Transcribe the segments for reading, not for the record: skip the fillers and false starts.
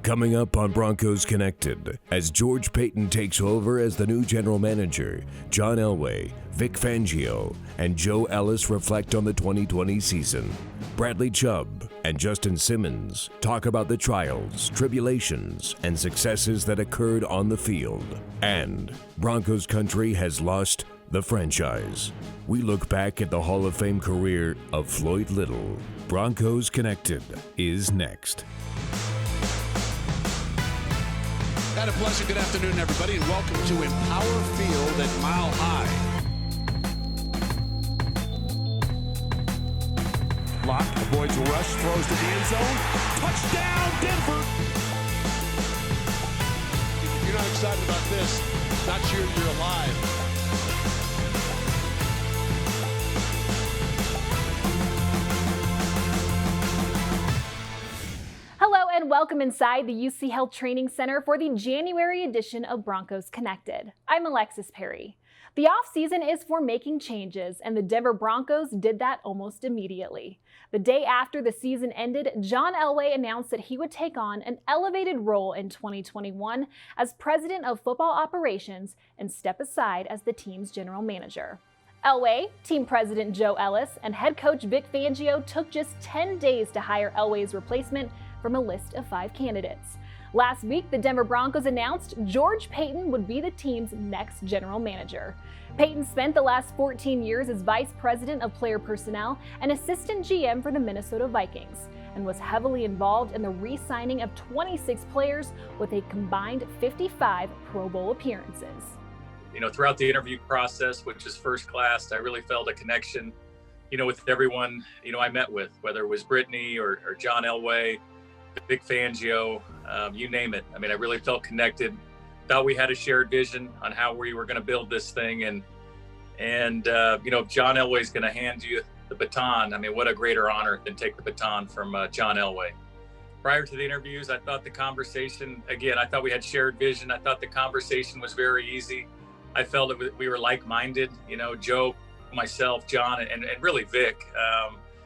Coming up on Broncos Connected, as George Paton takes over as the new general manager, John Elway, Vic Fangio, and Joe Ellis reflect on the 2020 season. Bradley Chubb and Justin Simmons talk about the trials, tribulations, and successes that occurred on the field. And Broncos country has lost the franchise. We look back at the Hall of Fame career of Floyd Little. Broncos Connected is next. And a pleasant good afternoon, everybody, and welcome to Empower Field at Mile High. Locke avoids a rush, throws to the end zone. Touchdown, Denver! If you're not excited about this, not sure you're alive. Hello and welcome inside the UC Health Training Center for the January edition of Broncos Connected. I'm Alexis Perry. The offseason is for making changes, and the Denver Broncos did that almost immediately. The day after the season ended, John Elway announced that he would take on an elevated role in 2021 as president of football operations and step aside as the team's general manager. Elway, team president Joe Ellis, and head coach Vic Fangio took just 10 days to hire Elway's replacement from a list of 5 candidates. Last week, the Denver Broncos announced George Paton would be the team's next general manager. Paton spent the last 14 years as vice president of player personnel and assistant GM for the Minnesota Vikings, and was heavily involved in the re-signing of 26 players with a combined 55 Pro Bowl appearances. Throughout the interview process, which was first class, I really felt a connection, with everyone, I met with, whether it was Brittany or John Elway, Vic Fangio, you name it. I really felt connected. Thought we had a shared vision on how we were going to build this thing, and if John Elway's going to hand you the baton, what a greater honor than take the baton from John Elway. Prior to the interviews, I thought the conversation, I thought we had shared vision. I thought the conversation was very easy. I felt we were like-minded. Joe, myself, John, and really Vic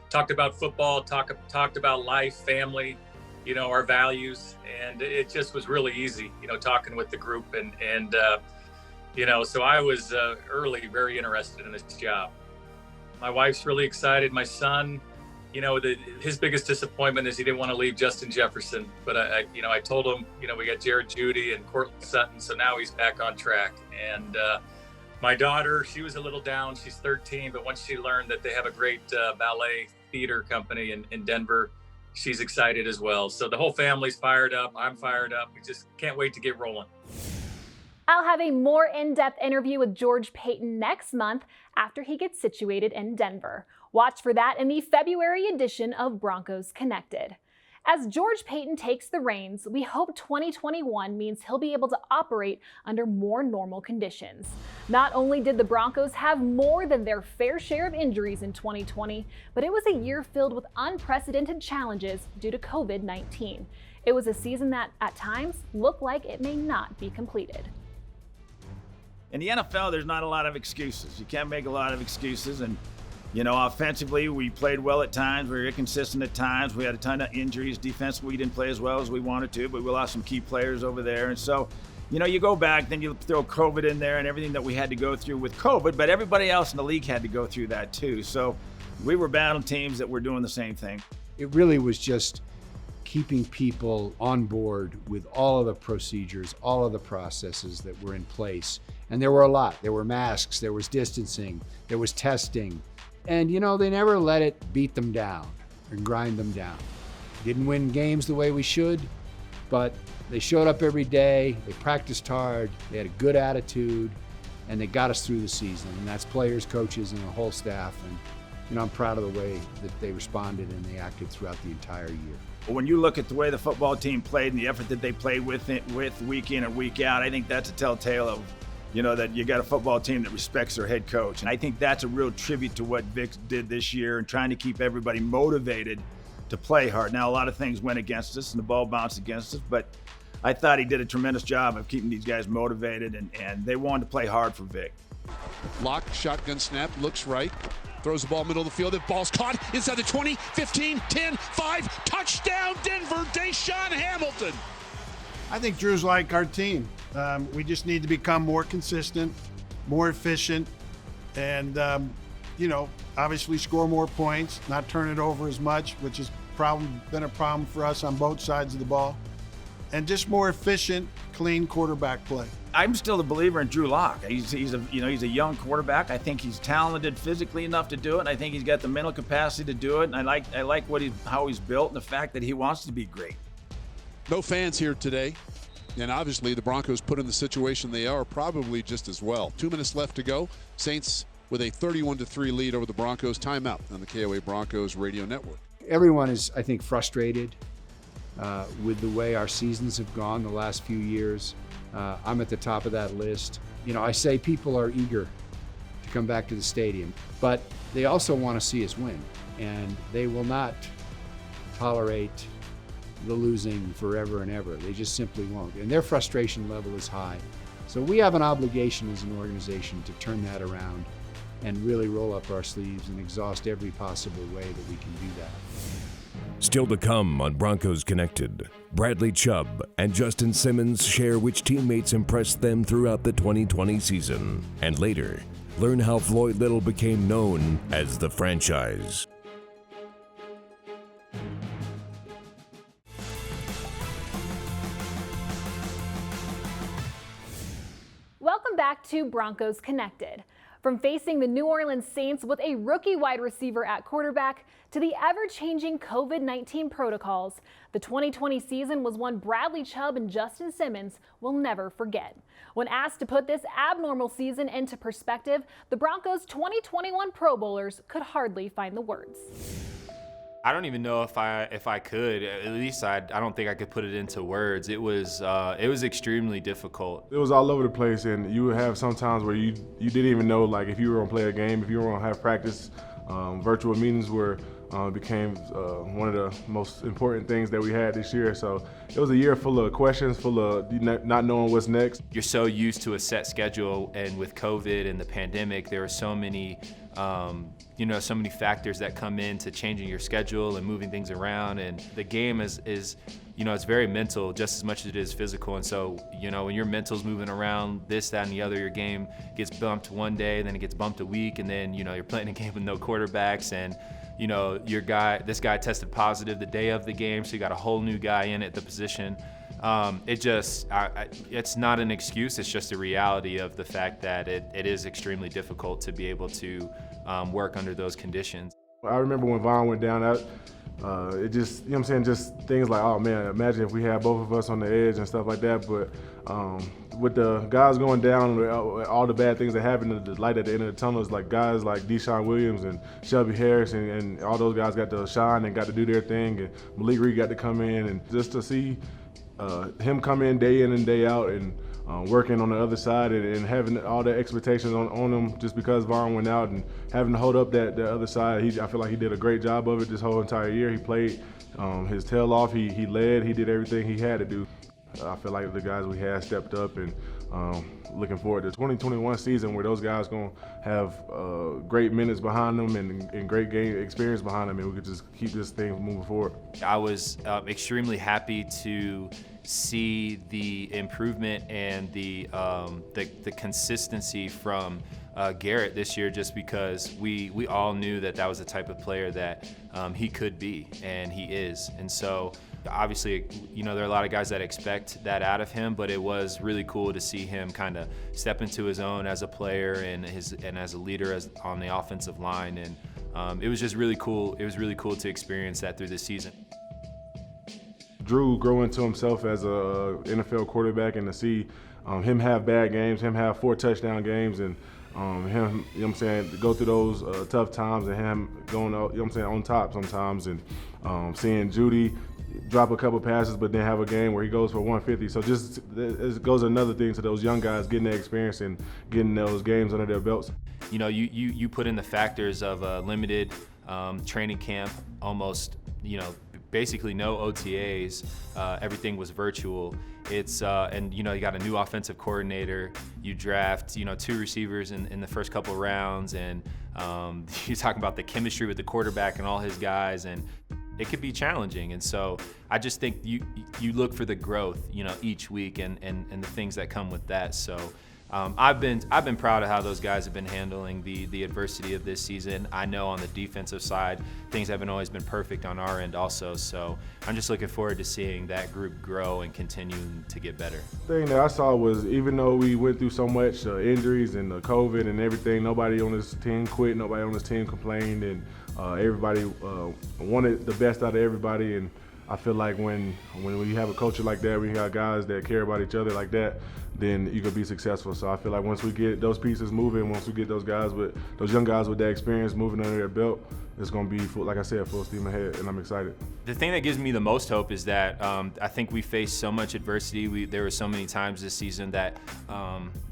talked about football, talked about life, family, our values, and it just was really easy, talking with the group, and so I was early very interested in this job. My wife's really excited. My son, his biggest disappointment is he didn't want to leave Justin Jefferson, but I told him, we got Jared Judy and Cortland Sutton, so now he's back on track. And my daughter, she was a little down. She's 13, but once she learned that they have a great ballet theater company in Denver, she's excited as well. So the whole family's fired up. I'm fired up. We just can't wait to get rolling. I'll have a more in-depth interview with George Paton next month after he gets situated in Denver. Watch for that in the February edition of Broncos Connected. As George Paton takes the reins, we hope 2021 means he'll be able to operate under more normal conditions. Not only did the Broncos have more than their fair share of injuries in 2020, but it was a year filled with unprecedented challenges due to COVID-19. It was a season that, at times, looked like it may not be completed. In the NFL, there's not a lot of excuses. You can't make a lot of excuses, and offensively, we played well at times. We were inconsistent at times. We had a ton of injuries. Defensively, we didn't play as well as we wanted to, but we lost some key players over there. And so, you go back, then you throw COVID in there and everything that we had to go through with COVID, but everybody else in the league had to go through that too. So we were battling teams that were doing the same thing. It really was just keeping people on board with all of the procedures, all of the processes that were in place. And there were a lot. There were masks, there was distancing, there was testing. And, they never let it beat them down and grind them down. Didn't win games the way we should, but they showed up every day, they practiced hard, they had a good attitude, and they got us through the season. And that's players, coaches, and the whole staff. And, I'm proud of the way that they responded and they acted throughout the entire year. When you look at the way the football team played and the effort that they played with week in and week out, I think that's a telltale of that you got a football team that respects their head coach. And I think that's a real tribute to what Vic did this year and trying to keep everybody motivated to play hard. Now, a lot of things went against us and the ball bounced against us, but I thought he did a tremendous job of keeping these guys motivated, and they wanted to play hard for Vic. Lock, shotgun snap, looks right. Throws the ball middle of the field. The ball's caught inside the 20, 15, 10, 5. Touchdown, Denver. Deshaun Hamilton. I think Drew's like our team. We just need to become more consistent, more efficient, and, obviously score more points, not turn it over as much, which has been a problem for us on both sides of the ball, and just more efficient, clean quarterback play. I'm still a believer in Drew Lock. He's a young quarterback. I think he's talented physically enough to do it. I think he's got the mental capacity to do it. And I like how he's built and the fact that he wants to be great. No fans here today, and obviously the Broncos put in the situation they are probably just as well. 2 minutes left to go. Saints with a 31-3 lead over the Broncos. Timeout on the KOA Broncos radio network. Everyone is, I think, frustrated with the way our seasons have gone the last few years. I'm at the top of that list. I say people are eager to come back to the stadium, but they also want to see us win, and they will not tolerate the losing forever and ever. They just simply won't, and their frustration level is high. So we have an obligation as an organization to turn that around and really roll up our sleeves and exhaust every possible way that we can do that. Still to come on Broncos Connected, Bradley Chubb and Justin Simmons share which teammates impressed them throughout the 2020 season. And later, learn how Floyd Little became known as the franchise. Welcome back to Broncos Connected. From facing the New Orleans Saints with a rookie wide receiver at quarterback to the ever-changing COVID-19 protocols, the 2020 season was one Bradley Chubb and Justin Simmons will never forget. When asked to put this abnormal season into perspective, the Broncos' 2021 Pro Bowlers could hardly find the words. I don't even know if I could. At least I don't think I could put it into words. It was extremely difficult. It was all over the place, and you would have some times where you didn't even know, like, if you were gonna play a game, if you were gonna have practice. Virtual meetings became one of the most important things that we had this year. So it was a year full of questions, full of not knowing what's next. You're so used to a set schedule, and with COVID and the pandemic, there are so many so many factors that come into changing your schedule and moving things around. And the game is it's very mental just as much as it is physical. And so, when your mental's moving around this, that, and the other, your game gets bumped one day, then it gets bumped a week, and then, you're playing a game with no quarterbacks, and, this guy tested positive the day of the game, so you got a whole new guy in at the position. It's not an excuse, it's just a reality of the fact that it is extremely difficult to be able to work under those conditions. I remember when Vaughn went down, it just, just things like, oh man, imagine if we had both of us on the edge and stuff like that. But with the guys going down, all the bad things that happened, the light at the end of the tunnel is like guys like Deshaun Williams and Shelby Harris and all those guys got to shine and got to do their thing, and Malik Reed got to come in, and just to see him come in and day out and working on the other side and having all the expectations on him just because Vaughn went out and having to hold up that other side. I feel like he did a great job of it this whole entire year. He played his tail off. He led. He did everything he had to do. I feel like the guys we had stepped up, and looking forward to the 2021 season where those guys going to have great minutes behind them and great game experience behind them, and we could just keep this thing moving forward. I was extremely happy to see the improvement and the consistency from Garrett this year, just because we all knew that was the type of player that he could be, and he is. And so obviously, there are a lot of guys that expect that out of him, but it was really cool to see him kind of step into his own as a player and as a leader on the offensive line. And it was just really cool. It was really cool to experience that through this season. Drew grow into himself as a NFL quarterback, and to see him have bad games, him have 4 touchdown games, and him, go through those tough times, and him going, on top sometimes, and seeing Judy drop a couple passes, but then have a game where he goes for 150. So just it goes another thing to those young guys getting that experience and getting those games under their belts. You put in the factors of a limited training camp, almost, basically no OTAs. Everything was virtual. It's and you got a new offensive coordinator. You draft 2 receivers in the first couple rounds, and you talk about the chemistry with the quarterback and all his guys, and it could be challenging. And so I just think you look for the growth, each week and the things that come with that. So I've been proud of how those guys have been handling the adversity of this season. I know on the defensive side, things haven't always been perfect on our end also. So I'm just looking forward to seeing that group grow and continue to get better. The thing that I saw was, even though we went through so much injuries and COVID and everything, nobody on this team quit, nobody on this team complained, and everybody wanted the best out of everybody. And I feel like when you have a culture like that, when you have guys that care about each other like that, then you can be successful. So I feel like once we get those pieces moving, once we get those young guys with that experience moving under their belt, it's going to be, like I said, full steam ahead, and I'm excited. The thing that gives me the most hope is that I think we faced so much adversity. There were so many times this season that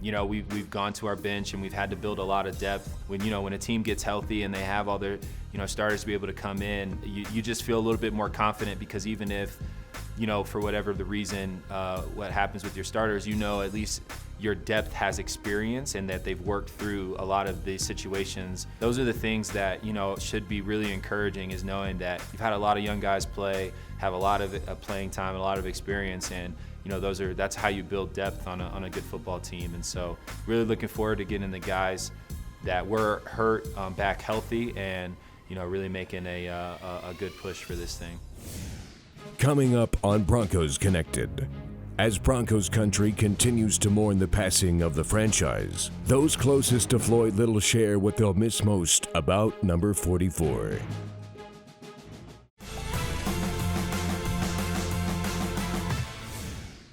we've gone to our bench and we've had to build a lot of depth. When a team gets healthy and they have all their starters to be able to come in, you just feel a little bit more confident, because even if for whatever the reason, what happens with your starters, at least your depth has experience and that they've worked through a lot of these situations. Those are the things that, should be really encouraging, is knowing that you've had a lot of young guys play, have a lot of playing time, a lot of experience, and that's how you build depth on a good football team. And so really looking forward to getting the guys that were hurt back healthy and, really making a good push for this thing. Coming up on Broncos Connected. As Broncos country continues to mourn the passing of the franchise, those closest to Floyd Little share what they'll miss most about number 44.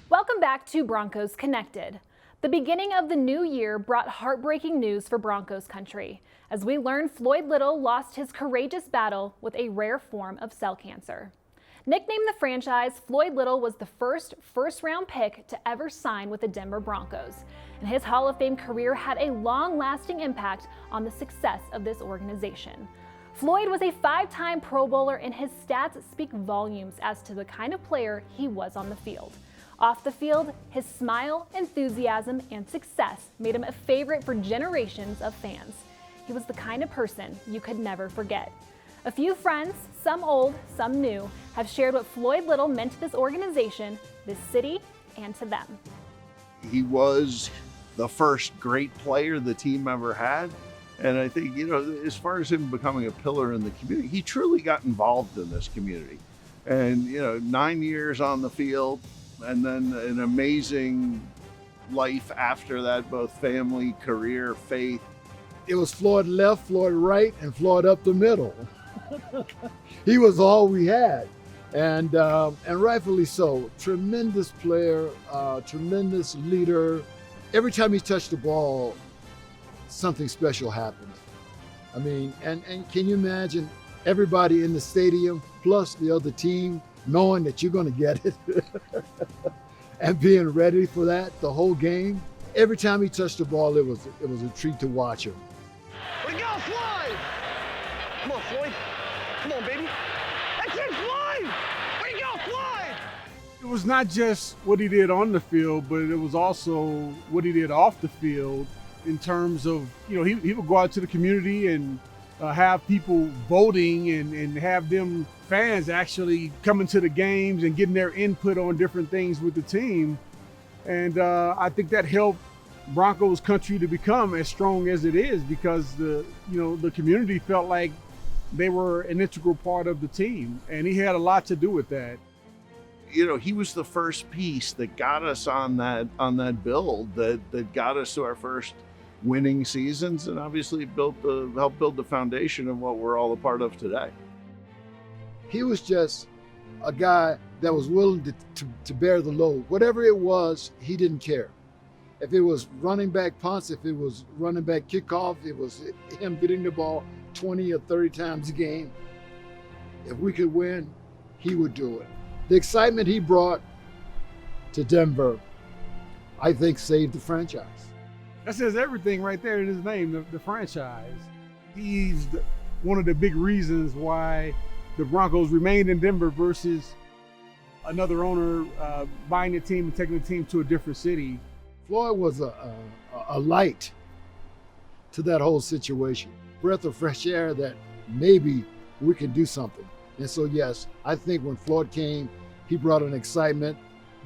Welcome back to Broncos Connected. The beginning of the new year brought heartbreaking news for Broncos country, as we learned Floyd Little lost his courageous battle with a rare form of cell cancer. Nicknamed the franchise, Floyd Little was the first-round pick to ever sign with the Denver Broncos, and his Hall of Fame career had a long-lasting impact on the success of this organization. Floyd was a 5-time Pro Bowler, and his stats speak volumes as to the kind of player he was on the field. Off the field, his smile, enthusiasm, and success made him a favorite for generations of fans. He was the kind of person you could never forget. A few friends, some old, some new, have shared what Floyd Little meant to this organization, this city, and to them. He was the first great player the team ever had. And I think, as far as him becoming a pillar in the community, he truly got involved in this community. And, 9 years on the field, and then an amazing life after that, both family, career, faith. It was Floyd left, Floyd right, and Floyd up the middle. He was all we had, and rightfully so. Tremendous player, tremendous leader. Every time he touched the ball, something special happened. I mean, and can you imagine everybody in the stadium plus the other team knowing that you're going to get it and being ready for that the whole game? Every time he touched the ball, it was a treat to watch him. We go, Floyd! Come on, Floyd. Come on, baby. That's it, Floyd! We go, Floyd! It was not just what he did on the field, but it was also what he did off the field in terms of, he would go out to the community and have people voting and have them fans actually coming to the games and getting their input on different things with the team. And I think that helped Broncos country to become as strong as it is, because the community felt like they were an integral part of the team, and he had a lot to do with that. He was the first piece that got us on that build that got us to our first winning seasons, and obviously helped build the foundation of what we're all a part of today. He was just a guy that was willing to bear the load. Whatever it was, he didn't care. If it was running back punts, if it was running back kickoff, it was him getting the ball 20 or 30 times a game. If we could win, he would do it. The excitement he brought to Denver, I think, saved the franchise. That says everything right there in his name, the franchise. He's one of the big reasons why the Broncos remained in Denver versus another owner buying the team and taking the team to a different city. Floyd was a light to that whole situation. Breath of fresh air that maybe we can do something. And so, yes, I think when Floyd came, he brought an excitement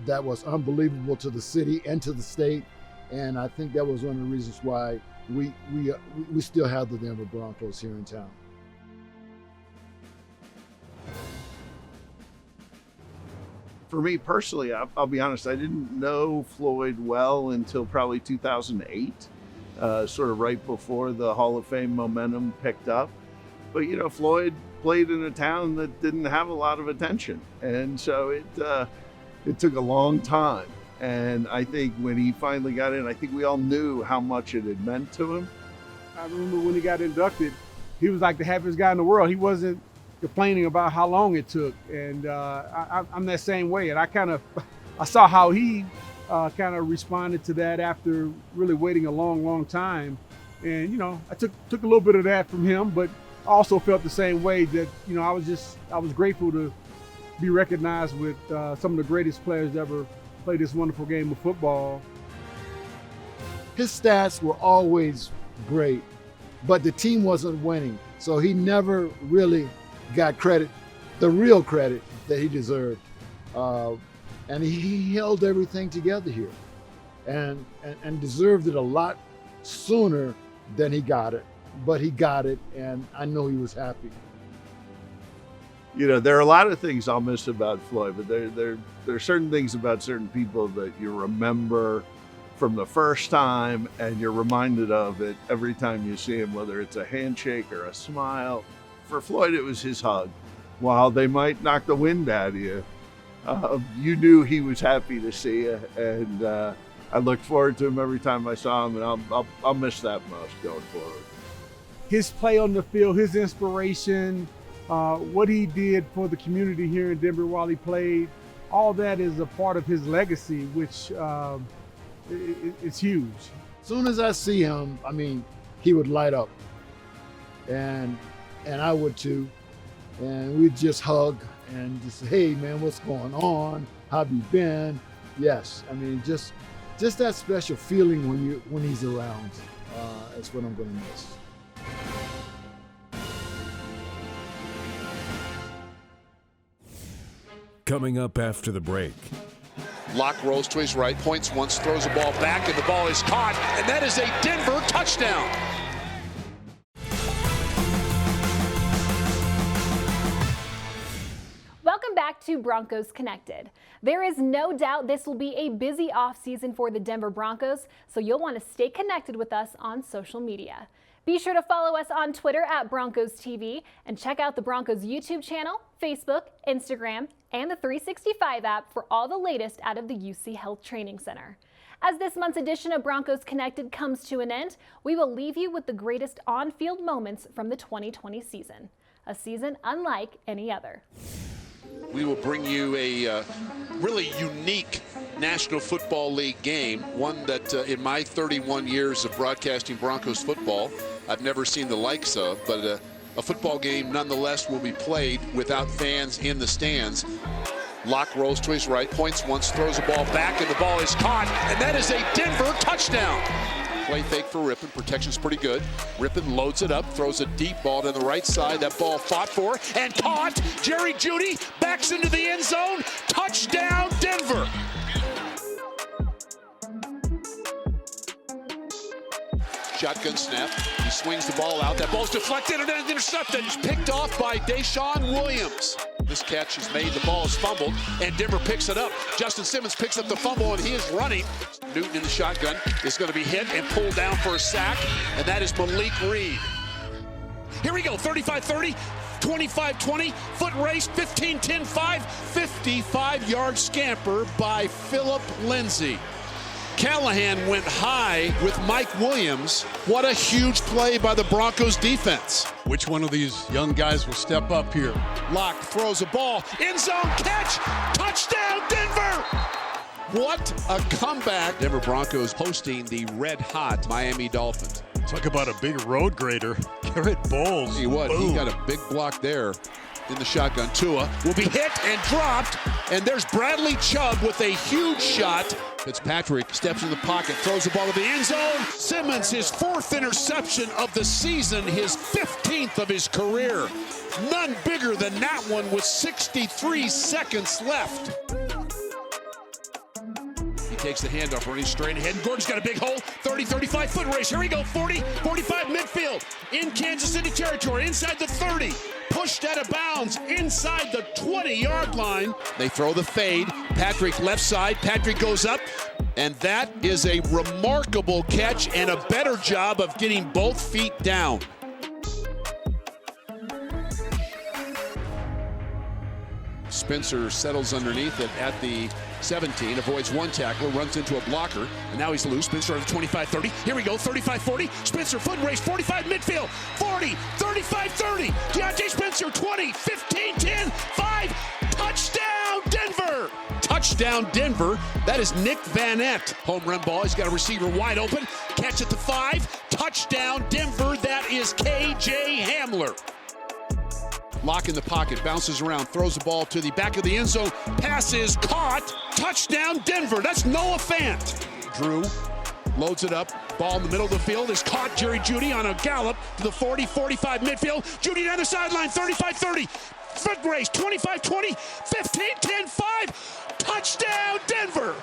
that was unbelievable to the city and to the state. And I think that was one of the reasons why we still have the Denver Broncos here in town. For me personally, I'll be honest, I didn't know Floyd well until probably 2008, sort of right before the Hall of Fame momentum picked up. But, you know, Floyd played in a town that didn't have a lot of attention. And so it took a long time. And I think when he finally got in, I think we all knew how much it had meant to him. I remember when he got inducted, he was like the happiest guy in the world. He wasn't complaining about how long it took. And I'm that same way. And I saw how he kind of responded to that after really waiting a long, long time. And, you know, I took a little bit of that from him, but I also felt the same way that, you know, I was grateful to be recognized with some of the greatest players ever played this wonderful game of football. His stats were always great, but the team wasn't winning. So he never really got credit, the real credit that he deserved. And he held everything together here and deserved it a lot sooner than he got it. But he got it, and I know he was happy. You know, there are a lot of things I'll miss about Floyd, but there are certain things about certain people that you remember from the first time, and you're reminded of it every time you see him, whether it's a handshake or a smile. For Floyd, it was his hug. While they might knock the wind out of you, you knew he was happy to see you, and I looked forward to him every time I saw him, and I'll miss that most going forward. His play on the field, his inspiration, what he did for the community here in Denver while he played, all that is a part of his legacy, which is huge. As soon as I see him, I mean, he would light up, and I would too, and we'd just hug and just say, hey man, what's going on? How have you been? Yes, I mean, just that special feeling when he's around is what I'm going to miss. Coming up after the break. Locke rolls to his right, points once, throws the ball back, and the ball is caught, and that is a Denver touchdown. Welcome back to Broncos Connected. There is no doubt this will be a busy offseason for the Denver Broncos, so you'll want to stay connected with us on social media. Be sure to follow us on Twitter at Broncos TV and check out the Broncos YouTube channel, Facebook, Instagram, and the 365 app for all the latest out of the UC Health Training Center. As this month's edition of Broncos Connected comes to an end, we will leave you with the greatest on-field moments from the 2020 season, a season unlike any other. We will bring you a really unique National Football League game, one that in my 31 years of broadcasting Broncos football, I've never seen the likes of, but a football game nonetheless will be played without fans in the stands. Locke rolls to his right, points once, throws the ball back, and the ball is caught, and that is a Denver touchdown. Play fake for Rippon, protection's pretty good. Rippon loads it up, throws a deep ball to the right side. That ball fought for and caught. Jerry Jeudy backs into the end zone. Touchdown, Denver. Shotgun snap. He swings the ball out. That ball's deflected and then intercepted. It's picked off by Deshaun Williams. This catch is made. The ball is fumbled, and Denver picks it up. Justin Simmons picks up the fumble, and he is running. Newton in the shotgun is going to be hit and pulled down for a sack, and that is Malik Reed. Here we go, 35-30, 25-20, foot race, 15-10-5, 55-yard scamper by Phillip Lindsay. Callahan went high with Mike Williams. What a huge play by the Broncos defense. Which one of these young guys will step up here? Locke throws a ball, end zone catch, touchdown Denver! What a comeback. Denver Broncos hosting the red-hot Miami Dolphins. Talk about a big road grader. Garrett Bowles. See what, he got a big block there in the shotgun. Tua will be hit and dropped, and there's Bradley Chubb with a huge shot. Fitzpatrick steps in the pocket, throws the ball to the end zone. Simmons, his 4th interception of the season, his 15th of his career. None bigger than that one with 63 seconds left. He takes the handoff, running straight ahead, and Gordon's got a big hole. 30, 35-foot race. Here we go, 40, 45 midfield. In Kansas City territory, inside the 30. Pushed out of bounds inside the 20-yard line. They throw the fade. Patrick left side. Patrick goes up. And that is a remarkable catch and a better job of getting both feet down. Spencer settles underneath it at the 17, avoids one tackler, runs into a blocker, and now he's loose. Spencer at the 25-30. Here we go, 35-40. Spencer foot race, 45 midfield, 40, 35-30. Deontay Spencer, 20, 15, 10, 5. Touchdown, Denver! Touchdown, Denver. That is Nick Vanette. Home run ball. He's got a receiver wide open. Catch at the 5. Touchdown, Denver. That is KJ Hamler. Lock in the pocket, bounces around, throws the ball to the back of the end zone. Pass is caught. Touchdown, Denver. That's Noah Fant. Drew loads it up. Ball in the middle of the field is caught. Jerry Jeudy on a gallop to the 40, 45 midfield. Jeudy down the sideline, 35-30. Foot race, 25-20, 15-10, 5. Touchdown, Denver.